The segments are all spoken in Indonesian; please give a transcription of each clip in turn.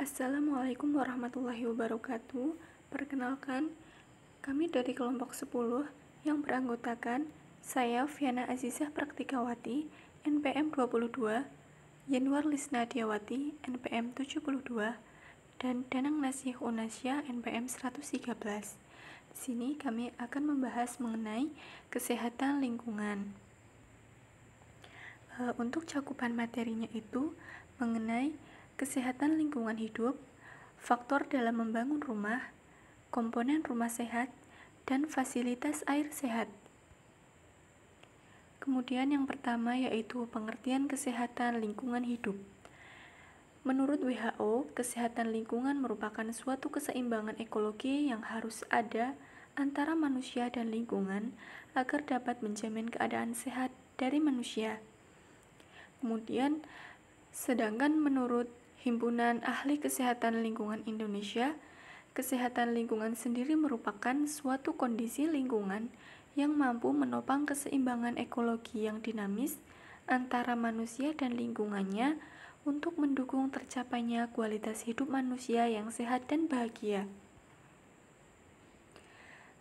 Assalamualaikum warahmatullahi wabarakatuh. Perkenalkan, kami dari kelompok 10 yang beranggotakan saya Viana Azizah Praktikawati, NPM 22, Yanwar Lisna Diawati, NPM 72, dan Danang Nasih Unasya, NPM 113. Di sini kami akan membahas mengenai kesehatan lingkungan. Untuk cakupan materinya itu mengenai kesehatan lingkungan hidup, faktor dalam membangun rumah, komponen rumah sehat, dan fasilitas air sehat. Kemudian yang pertama yaitu pengertian kesehatan lingkungan hidup. Menurut WHO, kesehatan lingkungan merupakan suatu keseimbangan ekologi yang harus ada antara manusia dan lingkungan agar dapat menjamin keadaan sehat dari manusia. Kemudian, sedangkan menurut Himpunan Ahli Kesehatan Lingkungan Indonesia, kesehatan lingkungan sendiri merupakan suatu kondisi lingkungan yang mampu menopang keseimbangan ekologi yang dinamis antara manusia dan lingkungannya untuk mendukung tercapainya kualitas hidup manusia yang sehat dan bahagia.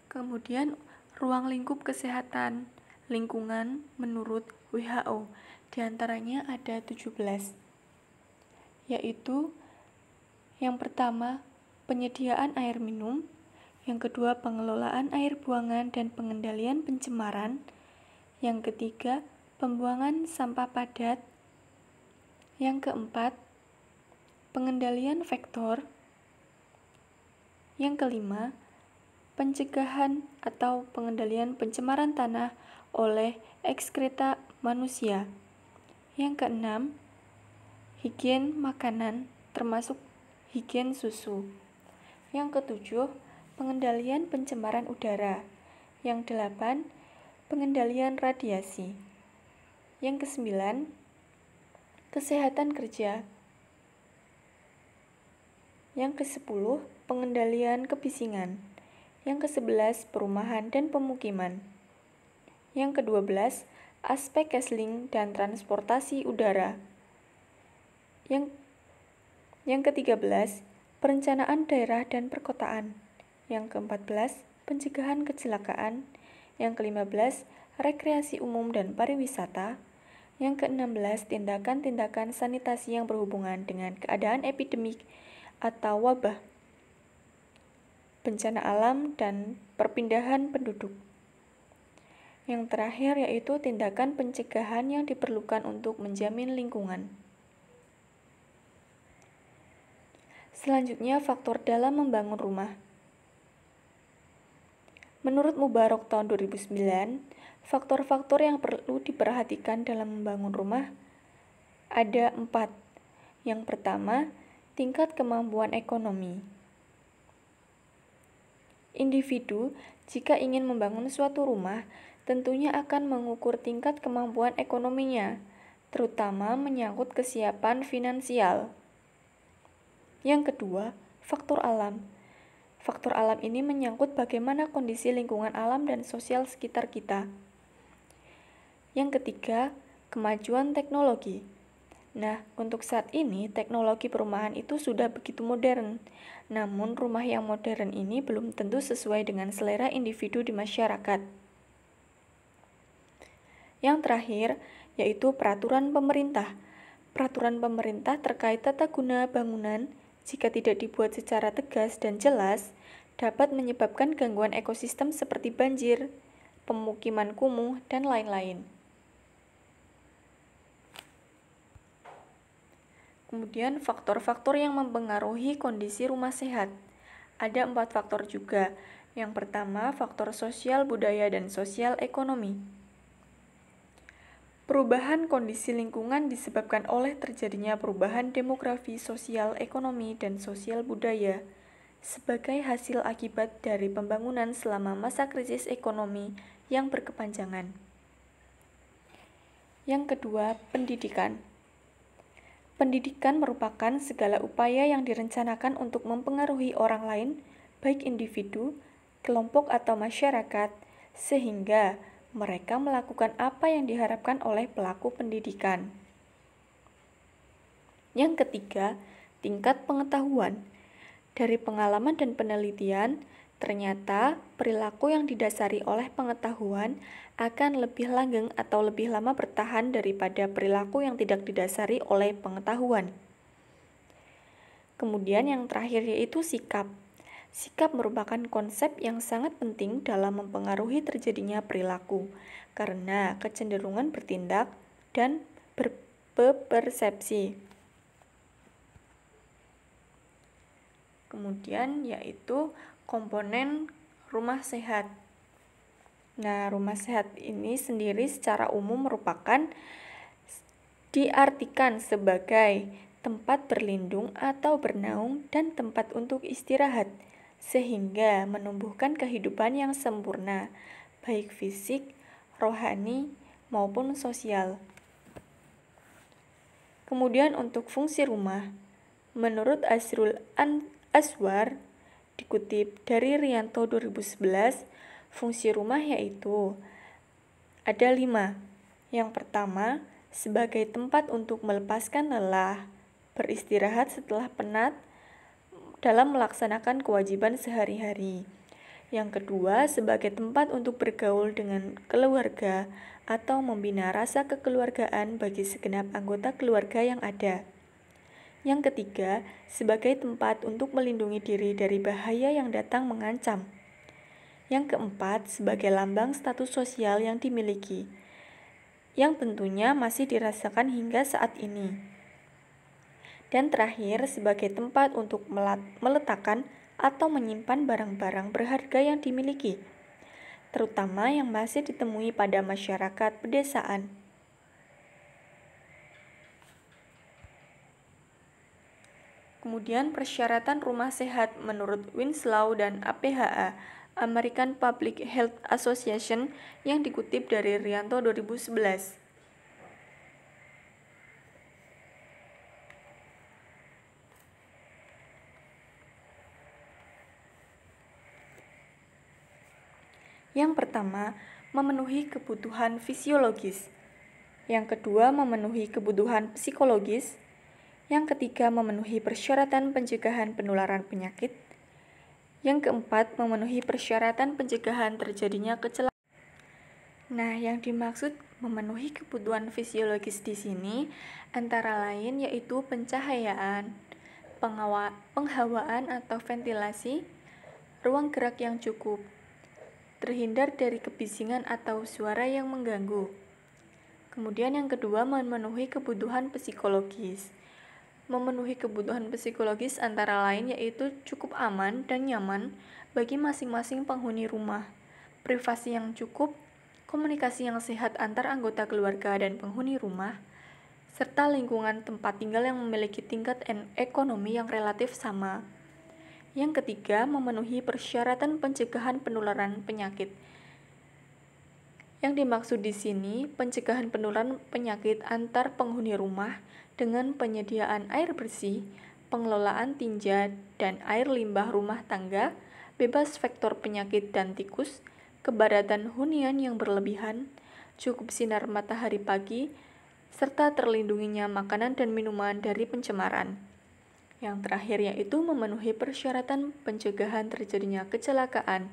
Kemudian, ruang lingkup kesehatan lingkungan menurut WHO, diantaranya ada 17, yaitu yang pertama, penyediaan air minum, yang kedua, pengelolaan air buangan dan pengendalian pencemaran, yang ketiga, pembuangan sampah padat, yang keempat, pengendalian vektor, yang kelima, pencegahan atau pengendalian pencemaran tanah oleh ekskreta manusia, yang keenam, higien makanan termasuk higien susu. Yang ketujuh, pengendalian pencemaran udara. Yang delapan, pengendalian radiasi. Yang kesembilan, kesehatan kerja. Yang kesepuluh, pengendalian kebisingan. Yang kesebelas, perumahan dan pemukiman. Yang kedua belas, aspek casing dan transportasi udara. Yang ke-13, perencanaan daerah dan perkotaan. Yang ke-14, pencegahan kecelakaan. Yang ke-15, rekreasi umum dan pariwisata. Yang ke-16, tindakan-tindakan sanitasi yang berhubungan dengan keadaan epidemik atau wabah, bencana alam, dan perpindahan penduduk. Yang terakhir yaitu tindakan pencegahan yang diperlukan untuk menjamin lingkungan. Selanjutnya, faktor dalam membangun rumah. Menurut Mubarok tahun 2009, faktor-faktor yang perlu diperhatikan dalam membangun rumah ada 4. Yang pertama, tingkat kemampuan ekonomi. Individu, jika ingin membangun suatu rumah, tentunya akan mengukur tingkat kemampuan ekonominya, terutama menyangkut kesiapan finansial. Yang kedua, faktor alam. Faktor alam ini menyangkut bagaimana kondisi lingkungan alam dan sosial sekitar kita. Yang ketiga, kemajuan teknologi. Nah, untuk saat ini teknologi perumahan itu sudah begitu modern. Namun, rumah yang modern ini belum tentu sesuai dengan selera individu di masyarakat. Yang terakhir, yaitu peraturan pemerintah. Peraturan pemerintah terkait tata guna bangunan jika tidak dibuat secara tegas dan jelas, dapat menyebabkan gangguan ekosistem seperti banjir, pemukiman kumuh, dan lain-lain. Kemudian faktor-faktor yang mempengaruhi kondisi rumah sehat. Ada 4 faktor juga. Yang pertama, faktor sosial, budaya, dan sosial ekonomi. Perubahan kondisi lingkungan disebabkan oleh terjadinya perubahan demografi, sosial, ekonomi, dan sosial budaya sebagai hasil akibat dari pembangunan selama masa krisis ekonomi yang berkepanjangan. Yang kedua, pendidikan. Pendidikan merupakan segala upaya yang direncanakan untuk mempengaruhi orang lain, baik individu, kelompok, atau masyarakat, sehingga mereka melakukan apa yang diharapkan oleh pelaku pendidikan. Yang ketiga, tingkat pengetahuan. Dari pengalaman dan penelitian, ternyata perilaku yang didasari oleh pengetahuan akan lebih langgeng atau lebih lama bertahan daripada perilaku yang tidak didasari oleh pengetahuan. Kemudian yang terakhir yaitu sikap. Sikap merupakan konsep yang sangat penting dalam mempengaruhi terjadinya perilaku, karena kecenderungan bertindak dan berpersepsi. Kemudian yaitu komponen rumah sehat. Nah, rumah sehat ini sendiri secara umum merupakan diartikan sebagai tempat berlindung atau bernaung dan tempat untuk istirahat, sehingga menumbuhkan kehidupan yang sempurna, baik fisik, rohani, maupun sosial. Kemudian untuk fungsi rumah, menurut Azrul Aswar, dikutip dari Rianto 2011, fungsi rumah yaitu ada 5. Yang pertama, sebagai tempat untuk melepaskan lelah, beristirahat setelah penat dalam melaksanakan kewajiban sehari-hari. Yang kedua, sebagai tempat untuk bergaul dengan keluarga atau membina rasa kekeluargaan bagi segenap anggota keluarga yang ada. Yang ketiga, sebagai tempat untuk melindungi diri dari bahaya yang datang mengancam. Yang keempat, sebagai lambang status sosial yang dimiliki, yang tentunya masih dirasakan hingga saat ini. Dan terakhir, sebagai tempat untuk meletakkan atau menyimpan barang-barang berharga yang dimiliki, terutama yang masih ditemui pada masyarakat pedesaan. Kemudian persyaratan rumah sehat menurut Winslow dan APHA, American Public Health Association, yang dikutip dari Rianto 2011. Yang pertama, memenuhi kebutuhan fisiologis. Yang kedua, memenuhi kebutuhan psikologis. Yang ketiga, memenuhi persyaratan pencegahan penularan penyakit. Yang keempat, memenuhi persyaratan pencegahan terjadinya kecelakaan. Nah, yang dimaksud memenuhi kebutuhan fisiologis di sini antara lain yaitu pencahayaan, penghawaan atau ventilasi, ruang gerak yang cukup, terhindar dari kebisingan atau suara yang mengganggu. Kemudian yang kedua, memenuhi kebutuhan psikologis. Memenuhi kebutuhan psikologis antara lain yaitu cukup aman dan nyaman bagi masing-masing penghuni rumah, privasi yang cukup, komunikasi yang sehat antar anggota keluarga dan penghuni rumah, serta lingkungan tempat tinggal yang memiliki tingkat ekonomi yang relatif sama. Yang ketiga, memenuhi persyaratan pencegahan penularan penyakit. Yang dimaksud di sini, pencegahan penularan penyakit antar penghuni rumah dengan penyediaan air bersih, pengelolaan tinja dan air limbah rumah tangga, bebas vektor penyakit dan tikus, kepadatan hunian yang berlebihan, cukup sinar matahari pagi, serta terlindunginya makanan dan minuman dari pencemaran. Yang terakhir yaitu memenuhi persyaratan pencegahan terjadinya kecelakaan.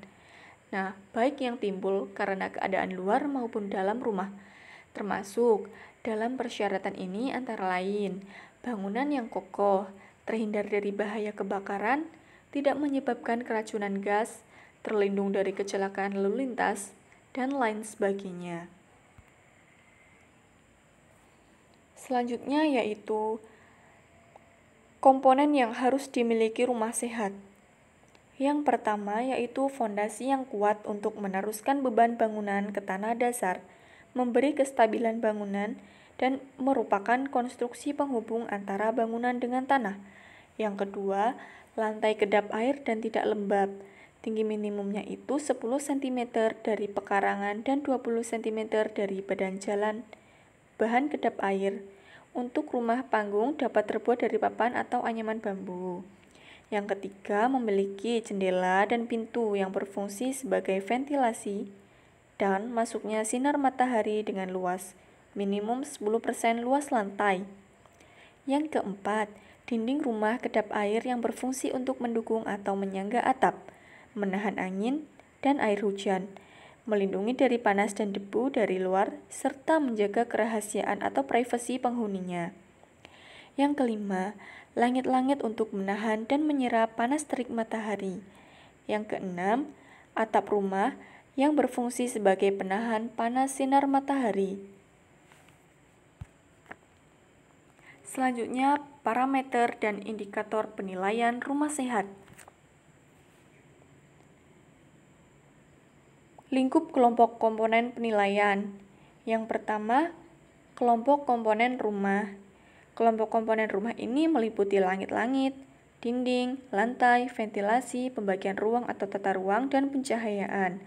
Nah, baik yang timbul karena keadaan luar maupun dalam rumah, termasuk dalam persyaratan ini antara lain bangunan yang kokoh, terhindar dari bahaya kebakaran, tidak menyebabkan keracunan gas, terlindung dari kecelakaan lalu lintas, dan lain sebagainya. Selanjutnya yaitu komponen yang harus dimiliki rumah sehat. Yang pertama yaitu fondasi yang kuat untuk meneruskan beban bangunan ke tanah dasar, memberi kestabilan bangunan, dan merupakan konstruksi penghubung antara bangunan dengan tanah. Yang kedua, lantai kedap air dan tidak lembab. Tinggi minimumnya itu 10 cm dari pekarangan dan 20 cm dari badan jalan. Bahan kedap air untuk rumah panggung dapat terbuat dari papan atau anyaman bambu. Yang ketiga, memiliki jendela dan pintu yang berfungsi sebagai ventilasi dan masuknya sinar matahari dengan luas, minimum 10% luas lantai. Yang keempat, Dinding rumah kedap air yang berfungsi untuk mendukung atau menyangga atap, menahan angin dan air hujan, melindungi dari panas dan debu dari luar, serta menjaga kerahasiaan atau privasi penghuninya. Yang kelima, langit-langit untuk menahan dan menyerap panas terik matahari. Yang keenam, atap rumah yang berfungsi sebagai penahan panas sinar matahari. Selanjutnya, parameter dan indikator penilaian rumah sehat. Lingkup kelompok komponen penilaian. Yang pertama, kelompok komponen rumah. Kelompok komponen rumah ini meliputi langit-langit, dinding, lantai, ventilasi, pembagian ruang atau tata ruang, dan pencahayaan.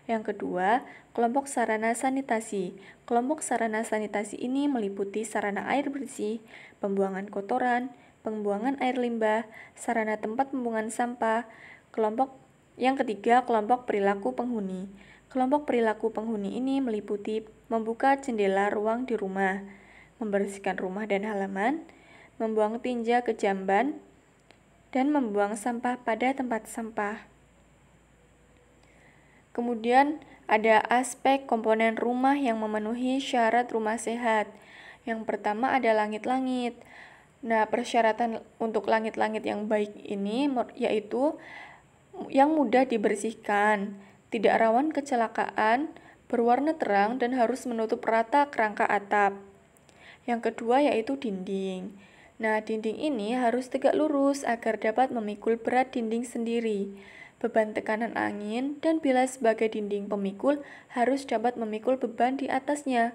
Yang kedua, kelompok sarana sanitasi. Kelompok sarana sanitasi ini meliputi sarana air bersih, pembuangan kotoran, pembuangan air limbah, sarana tempat pembuangan sampah. Yang ketiga, kelompok perilaku penghuni. Kelompok perilaku penghuni ini meliputi membuka jendela ruang di rumah, membersihkan rumah dan halaman, membuang tinja ke jamban, dan membuang sampah pada tempat sampah. Kemudian ada aspek komponen rumah yang memenuhi syarat rumah sehat. Yang pertama ada langit-langit. Nah, persyaratan untuk langit-langit yang baik ini yaitu yang mudah dibersihkan, tidak rawan kecelakaan, berwarna terang, dan harus menutup rata kerangka atap. Yang kedua yaitu dinding. Nah, dinding ini harus tegak lurus agar dapat memikul berat dinding sendiri. Beban tekanan angin dan bila sebagai dinding pemikul harus dapat memikul beban di atasnya.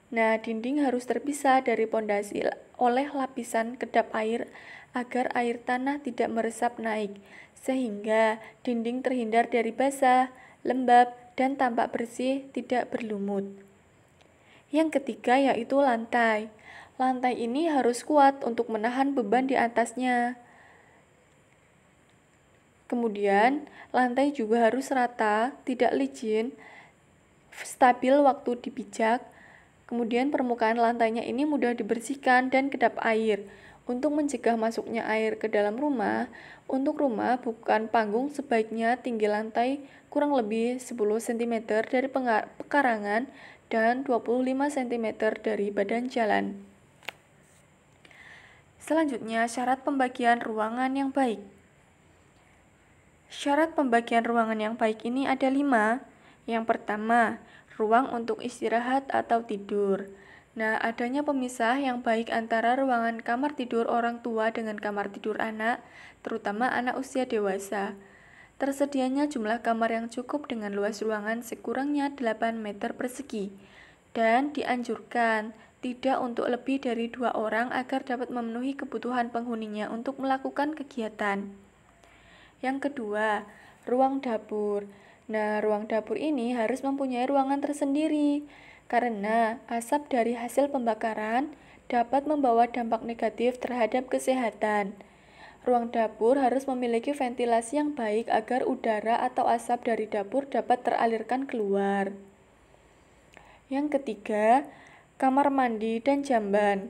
Nah, dinding harus terpisah dari pondasi oleh lapisan kedap air agar air tanah tidak meresap naik, sehingga dinding terhindar dari basah, lembab, dan tampak bersih tidak berlumut. Yang ketiga yaitu lantai. Lantai ini harus kuat untuk menahan beban di atasnya. Kemudian, lantai juga harus rata, tidak licin, stabil waktu dipijak. Kemudian permukaan lantainya ini mudah dibersihkan dan kedap air. Untuk mencegah masuknya air ke dalam rumah, untuk rumah bukan panggung sebaiknya tinggi lantai kurang lebih 10 cm dari pekarangan dan 25 cm dari badan jalan. Selanjutnya, syarat pembagian ruangan yang baik. Syarat pembagian ruangan yang baik ini ada 5. Yang pertama, ruang untuk istirahat atau tidur. Nah, adanya pemisah yang baik antara ruangan kamar tidur orang tua dengan kamar tidur anak, terutama anak usia dewasa. Tersedianya jumlah kamar yang cukup dengan luas ruangan sekurangnya 8 meter persegi. Dan dianjurkan tidak untuk lebih dari 2 orang agar dapat memenuhi kebutuhan penghuninya untuk melakukan kegiatan. Yang kedua, ruang dapur. Nah, ruang dapur ini harus mempunyai ruangan tersendiri, karena asap dari hasil pembakaran dapat membawa dampak negatif terhadap kesehatan. Ruang dapur harus memiliki ventilasi yang baik agar udara atau asap dari dapur dapat teralirkan keluar. Yang ketiga, kamar mandi dan jamban.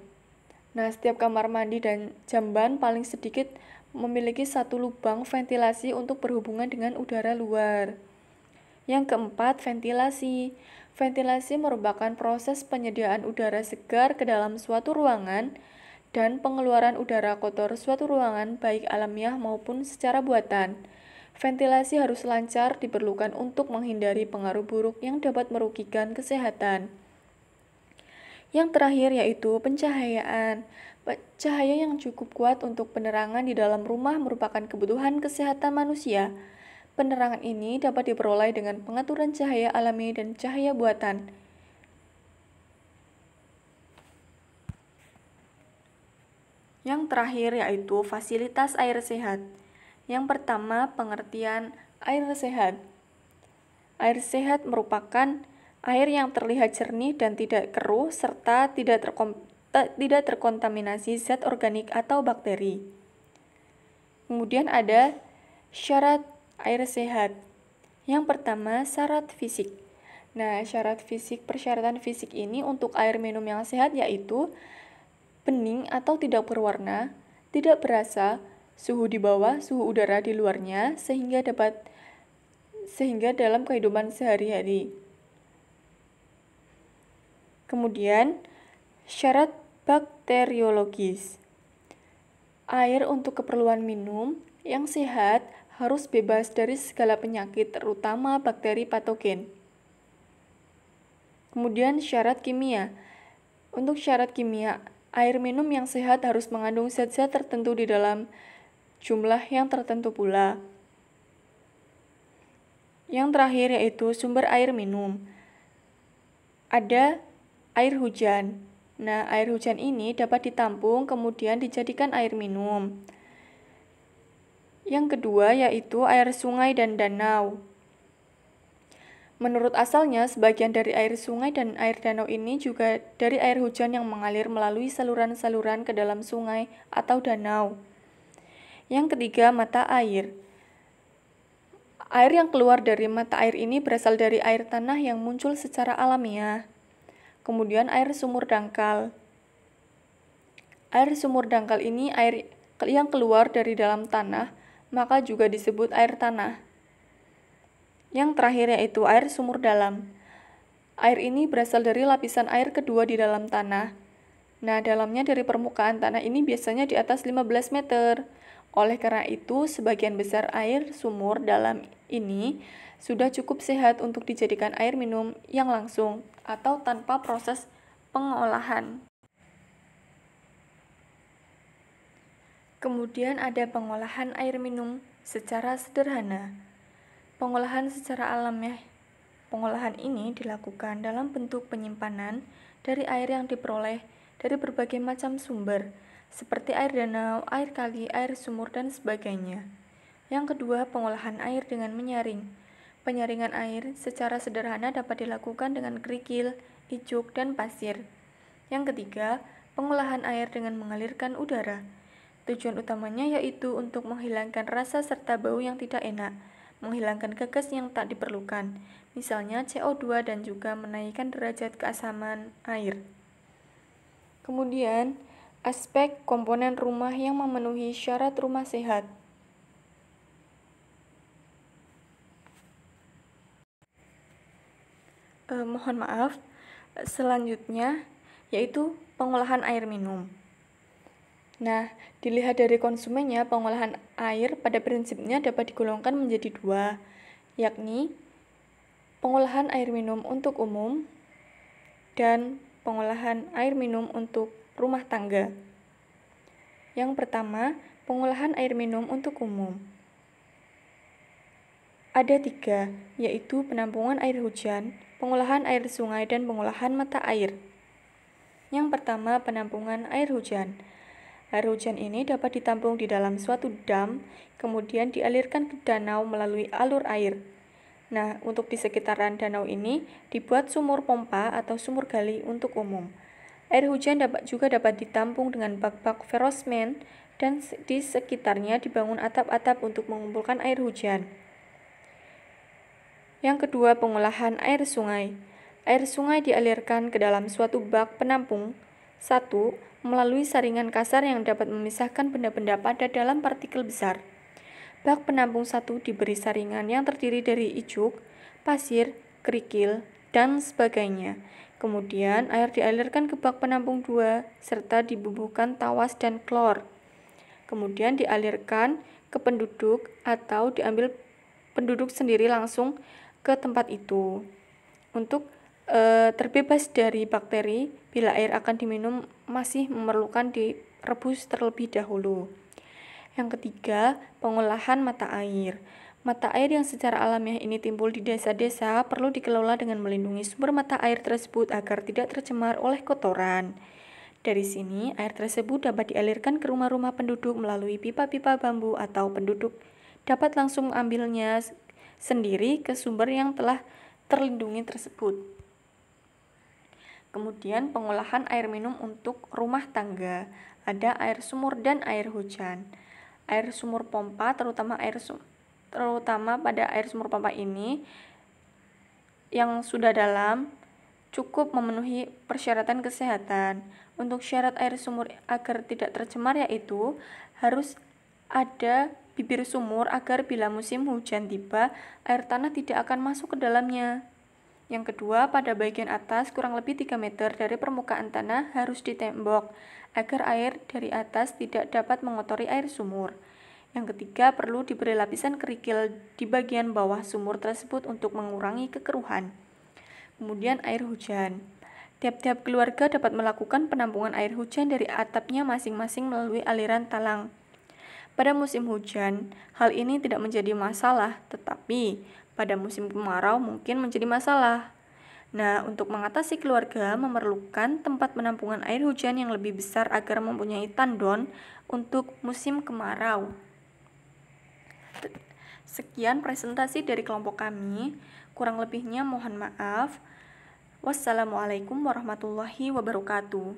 Nah, setiap kamar mandi dan jamban paling sedikit memiliki 1 lubang ventilasi untuk berhubungan dengan udara luar. Yang keempat, ventilasi. Ventilasi merupakan proses penyediaan udara segar ke dalam suatu ruangan dan pengeluaran udara kotor suatu ruangan baik alamiah maupun secara buatan. Ventilasi harus lancar diperlukan untuk menghindari pengaruh buruk yang dapat merugikan kesehatan. Yang terakhir yaitu pencahayaan. Cahaya yang cukup kuat untuk penerangan di dalam rumah merupakan kebutuhan kesehatan manusia. Penerangan ini dapat diperoleh dengan pengaturan cahaya alami dan cahaya buatan. Yang terakhir yaitu fasilitas air sehat. Yang pertama, pengertian air sehat. Air sehat merupakan air yang terlihat jernih dan tidak keruh serta tidak terkontaminasi zat organik atau bakteri. Kemudian ada syarat air sehat. Yang pertama, syarat fisik. Nah, persyaratan fisik ini untuk air minum yang sehat yaitu bening atau tidak berwarna, tidak berasa suhu di bawah suhu udara di luarnya sehingga dalam kehidupan sehari-hari. Kemudian, syarat bakteriologis. Air untuk keperluan minum yang sehat harus bebas dari segala penyakit, terutama bakteri patogen. Kemudian, syarat kimia. Untuk syarat kimia, air minum yang sehat harus mengandung zat-zat tertentu di dalam jumlah yang tertentu pula. Yang terakhir yaitu sumber air minum. Ada air hujan. Nah, air hujan ini dapat ditampung kemudian dijadikan air minum. Yang kedua yaitu air sungai dan danau. Menurut asalnya, sebagian dari air sungai dan air danau ini juga dari air hujan yang mengalir melalui saluran-saluran ke dalam sungai atau danau. Yang ketiga, mata air. Air yang keluar dari mata air ini berasal dari air tanah yang muncul secara alamiah. Kemudian air sumur dangkal. Air sumur dangkal ini air yang keluar dari dalam tanah, maka juga disebut air tanah. Yang terakhir yaitu air sumur dalam. Air ini berasal dari lapisan air kedua di dalam tanah. Nah, dalamnya dari permukaan tanah ini biasanya di atas 15 meter. Oleh karena itu, sebagian besar air sumur dalam ini sudah cukup sehat untuk dijadikan air minum yang langsung atau tanpa proses pengolahan. Kemudian ada pengolahan air minum secara sederhana. Pengolahan secara alamiah. Pengolahan ini dilakukan dalam bentuk penyimpanan dari air yang diperoleh dari berbagai macam sumber, seperti air danau, air kali, air sumur, dan sebagainya. Yang kedua, pengolahan air dengan menyaring. Penyaringan air secara sederhana dapat dilakukan dengan kerikil, icuk, dan pasir. Yang ketiga, pengolahan air dengan mengalirkan udara. Tujuan utamanya yaitu untuk menghilangkan rasa serta bau yang tidak enak, menghilangkan gas yang tak diperlukan, misalnya CO2, dan juga menaikkan derajat keasaman air. Kemudian, aspek komponen rumah yang memenuhi syarat rumah sehat. Mohon maaf, selanjutnya yaitu pengolahan air minum. Nah, dilihat dari konsumennya, pengolahan air pada prinsipnya dapat digolongkan menjadi dua, yakni pengolahan air minum untuk umum dan pengolahan air minum untuk rumah tangga. Yang pertama, pengolahan air minum untuk umum. Ada tiga, yaitu penampungan air hujan, pengolahan air sungai, dan pengolahan mata air. Yang pertama, penampungan air hujan. Air hujan ini dapat ditampung di dalam suatu dam, kemudian dialirkan ke danau melalui alur air. Nah, untuk di sekitaran danau ini dibuat sumur pompa atau sumur gali untuk umum. Air hujan juga dapat ditampung dengan bak-bak ferosmen dan di sekitarnya dibangun atap-atap untuk mengumpulkan air hujan. Yang kedua, pengolahan air sungai. Air sungai dialirkan ke dalam suatu bak penampung. 1. Melalui saringan kasar yang dapat memisahkan benda-benda padat dalam partikel besar. Bak penampung 1 diberi saringan yang terdiri dari icuk, pasir, kerikil, dan sebagainya. Kemudian air dialirkan ke bak penampung 2 serta dibubuhkan tawas dan klor. Kemudian dialirkan ke penduduk atau diambil penduduk sendiri langsung ke tempat itu. Untuk terbebas dari bakteri, bila air akan diminum masih memerlukan direbus terlebih dahulu. Yang ketiga, pengolahan mata air. Mata air yang secara alamiah ini timbul di desa-desa perlu dikelola dengan melindungi sumber mata air tersebut agar tidak tercemar oleh kotoran. Dari sini, air tersebut dapat dialirkan ke rumah-rumah penduduk melalui pipa-pipa bambu atau penduduk dapat langsung mengambilnya sendiri ke sumber yang telah terlindungi tersebut. Kemudian pengolahan air minum untuk rumah tangga. Ada air sumur dan air hujan. Air sumur pompa, terutama pada air sumur pompa ini yang sudah dalam, cukup memenuhi persyaratan kesehatan. Untuk syarat air sumur agar tidak tercemar yaitu harus ada bibir sumur agar bila musim hujan tiba, air tanah tidak akan masuk ke dalamnya. Yang kedua, pada bagian atas kurang lebih 3 meter dari permukaan tanah harus ditembok agar air dari atas tidak dapat mengotori air sumur. Yang ketiga, perlu diberi lapisan kerikil di bagian bawah sumur tersebut untuk mengurangi kekeruhan. Kemudian air hujan. Tiap-tiap keluarga dapat melakukan penampungan air hujan dari atapnya masing-masing melalui aliran talang. Pada musim hujan, hal ini tidak menjadi masalah, tetapi pada musim kemarau mungkin menjadi masalah. Nah, untuk mengatasi keluarga memerlukan tempat penampungan air hujan yang lebih besar agar mempunyai tandon untuk musim kemarau. Sekian presentasi dari kelompok kami. Kurang lebihnya mohon maaf. Wassalamualaikum warahmatullahi wabarakatuh.